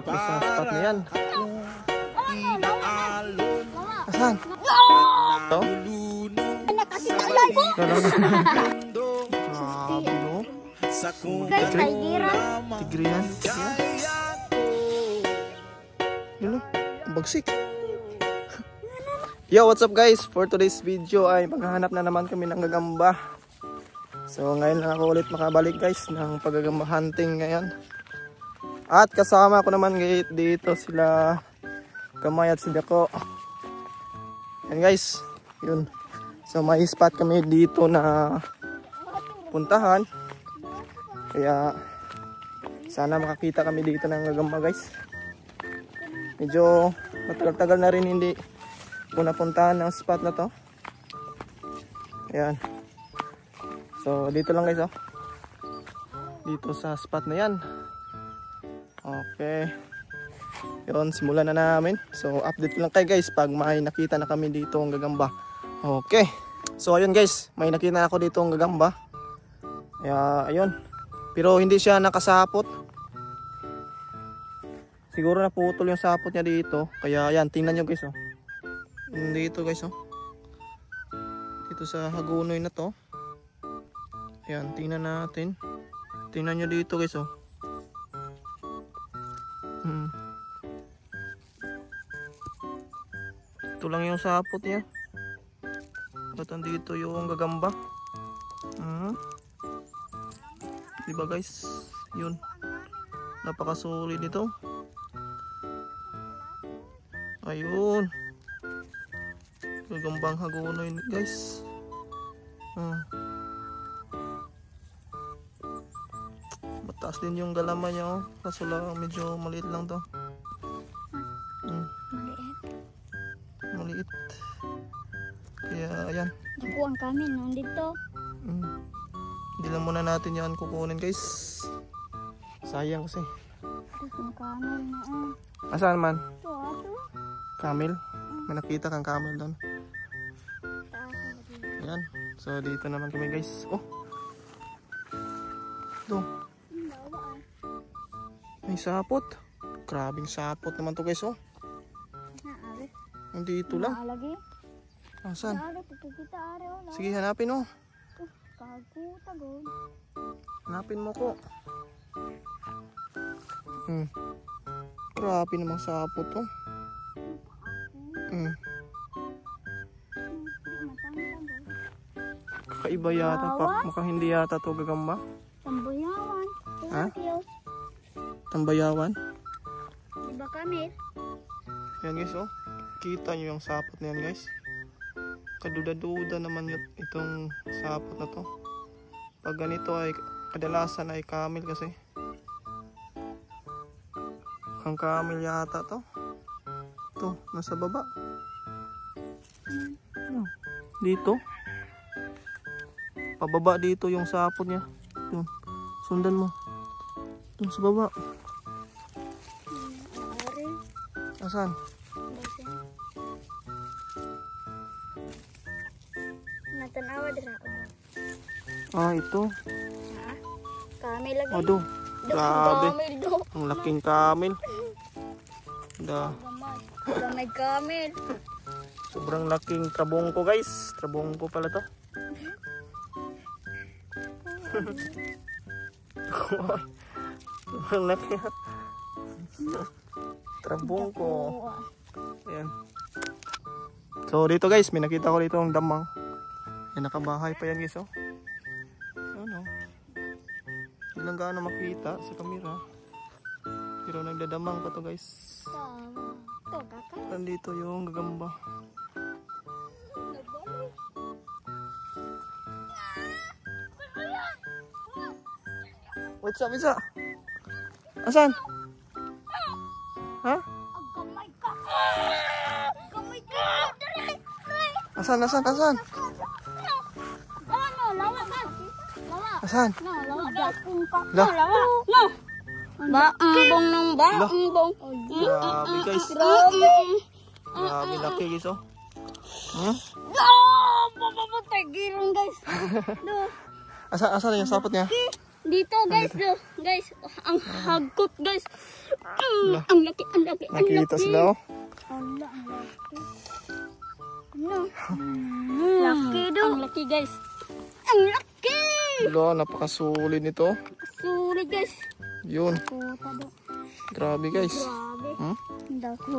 dito sa spot na yan. Asan? Ito? Nakasitalay ko. Grabe no? Tigiran. Tigrian. Yun o, ang bagsik. Yo, what's up guys? For today's video ay maghahanap na naman kami ng gagamba. So ngayon lang ako ulit makabalik guys ng paggagamba hunting ngayon. At kasama ko naman dito sila Kamay at si Dako. Yan guys, yun. So may spot kami dito na puntahan. Kaya sana makakita kami dito ng gagamba guys. Medyo matagal-tagal na rin hindi ko napuntahan ng spot na to. Ayan. So dito lang guys oh. Dito sa spot na yan. Okay. Yun, simulan na namin. So update lang kayo guys pag may nakita na kami dito ang gagamba. Okay. So ayun guys, may nakita ako dito ang gagamba. Kaya ayun. Pero hindi siya nakasapot. Siguro naputol yung sapot niya dito. Kaya ayan, tingnan nyo guys oh. Dito guys oh. Dito sa hagunoy na to. Ayan, tingnan natin. Tingnan nyo dito guys oh. Ito lang yung sapot niya. At andito yung gagamba. Diba guys? Yun. Napakasulit nito. Ayun. Gagambang hagunoy guys. Mataas din yung galaman niya oh. Kaso lang medyo maliit lang to. Maliit. Kaya ayan. Kukuhan kami nandito. Hindi lang muna natin yan kukunin guys. Sayang kasi. Ang kamel na Asaan man? Ito ato. Camel? May nakita kang camel doon. Ayan. So dito naman kami guys. Oh. Ito. May sapot. Grabing sapot naman to guys oh. Nandito lang. Asan? Sige hanapin oh. Hanapin mo ko. Grabe namang sapot oh. Kakaiba yata pa. Mukhang hindi yata to gagamba. Tambayawan. Ha? Tambayawan? Diba kami? Ayan guys oh. Kita nyo yung sapot na yan guys. Kaduda-duda naman itong sapot na to. Pag ganito ay kadalasan ay camel kasi. Ang camel yata to. Ito, nasa baba. Dito. Pababa dito yung sapot niya. Yun. Sundan mo. Dun sa baba. Asan? Natanawa dira. Ito. Kami lagi. Aduh. Grabe. Ang laking camel. May camel. Sobrang laking trabongko guys. Trabongko pala to. Sobrang laki. Trabongko. Ayan. So dito guys, may nakita ko dito ang damang. Yan, nakabahay pa yan guys oh. Ano? Hindi lang gaano makita sa camera. Pero nagdadamang pa to guys. Nandito yung gagamba. What's up, Isa? Asan? Ha? Asan? Asan? Baang ng baang. Grabe guys. Grabe laki guys oh. Papapatay girong guys. Asan yung sapot niya? Dito guys, guys, ang hagkot guys. Ang laki, ang laki, ang laki. Nakita sila oh. Ala, ang laki. Ano? Laki do. Ang laki guys. Ang laki! Wala, napakasulit nito. Sulit guys. Yun. Puta do. Grabe guys. Grabe. Hmm? Dako.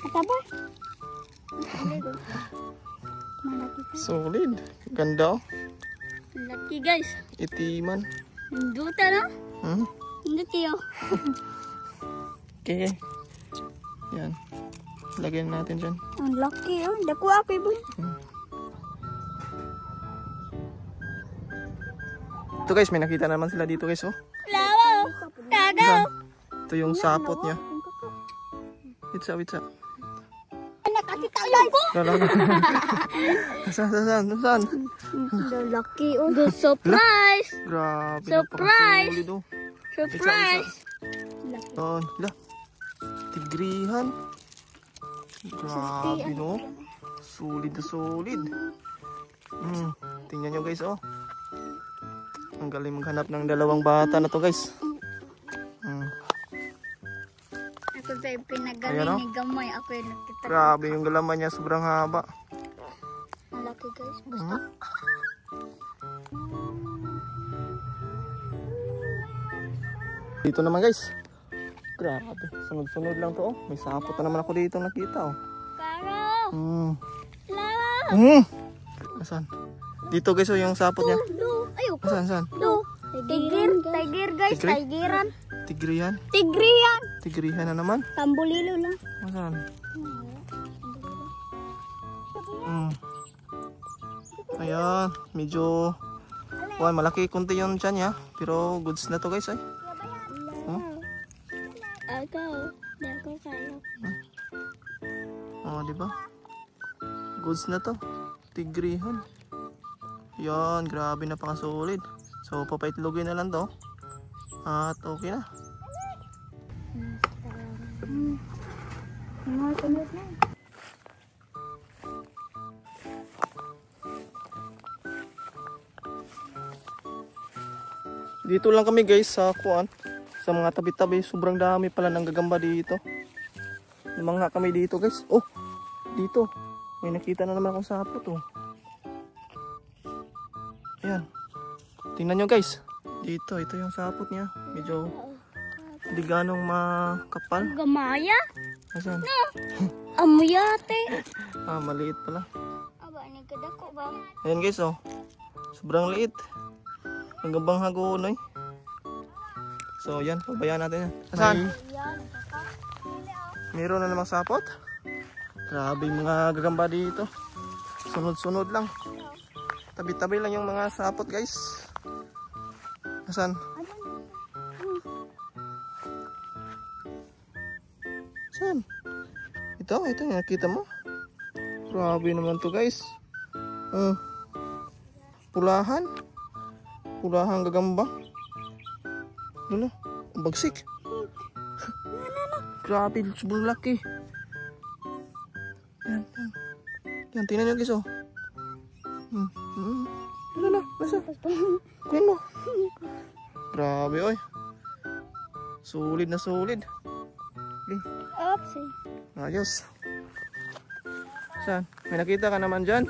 Apa boy? Malaki guys. Solid. Ganda oh. Laki guys. Itiman. Hinduta no? Hmm? Hinduti oh. Okay. Yan. Lagyan natin dyan. Ang laki oh. Dako ako boy. Ito guys, may nakita naman sila dito guys oh. Lawa. Kagaw. Ito yung sapot niya. Witsa, witsa. Nakakitalan ko. Saan? The lucky oh. The surprise. Grabe. Surprise! napakasulit, oh. Surprise. Oh, la. Tigrihan. Grabe no. Solid na solid. Tingnan nyo guys oh. Ang galing maghanap ng dalawang bata na to guys. Ako tayo pinagaling Ayan, oh. ni Gamay. Ako yung nakita. Grabe yung galaman niya, sobrang haba. Malaki guys. Basta. Dito naman guys. Grabe, sunod-sunod lang to oh. May sapot na naman ako dito nakita oh. Karo. Lawa. Asan? Dito guys oh yung sapot niya. Ayoko. Saan? Do. Tiger guys. Tigre? Tigeran. Tigrihan? Tigrian. Tigrihan na naman. Tambulilo lang. Asan? Ayan, medyo malaki konti yung tiyan niya. Pero goods na to guys ay. Dako kayo. Oh, di ba? Goods na to. Tigrihan. Yan, grabe napakasulit. So, papaitlogin na lang to. At okay na. Sunod na. Dito lang kami guys sa kuan. Sa mga tabi-tabi, sobrang dami pala ng gagamba dito. Mga kami dito guys. Oh, dito. May nakita na naman akong sapot oh. Ayan. Tingnan nyo guys. Dito, ito yung sapot niya. Medyo hindi ganong makapal. Gamaya? Asan? Amuyate. Maliit pala. Aba, nagkadako ba? Ayan guys oh. Sobrang liit. Ang gabang hagoon eh. So yan, pabayaan natin yan. Asan? Meron na namang sapot. Grabe yung mga gagamba dito. Sunod-sunod lang. Tabi-tabi lang yung mga sapot guys. Asan? Saan? Ito yung nakita mo. Grabe naman to guys. Pulahan. Pulahang gagamba. Ano? Ang bagsik. Grabe, sobrang laki. Yan, tingnan nyo guys oh. Nasa? Kunin mo. Grabe oy. Solid na solid. Oops. Ayos. Saan? May nakita ka naman dyan?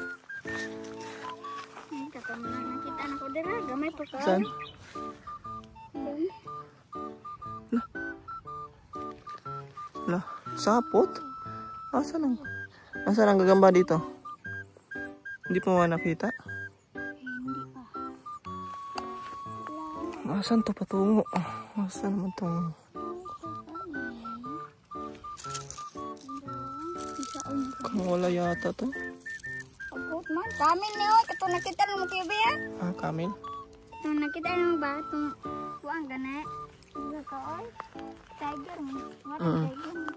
Nakita na ko dira. Gamay po ka. Saan? Lah, sapot? Asan ang gagamba dito? Hindi pa mo nakita? Hindi pa. Asan to patungo? Asan naman tong? Kung wala yata to. Abot man. Kamin niyo. Ito nakita na mo kibi ya. Kamil? Ito nakita na mo ba? Itong kuwang gana. Wala ka oy. Tiger mo. Wala tiger mo.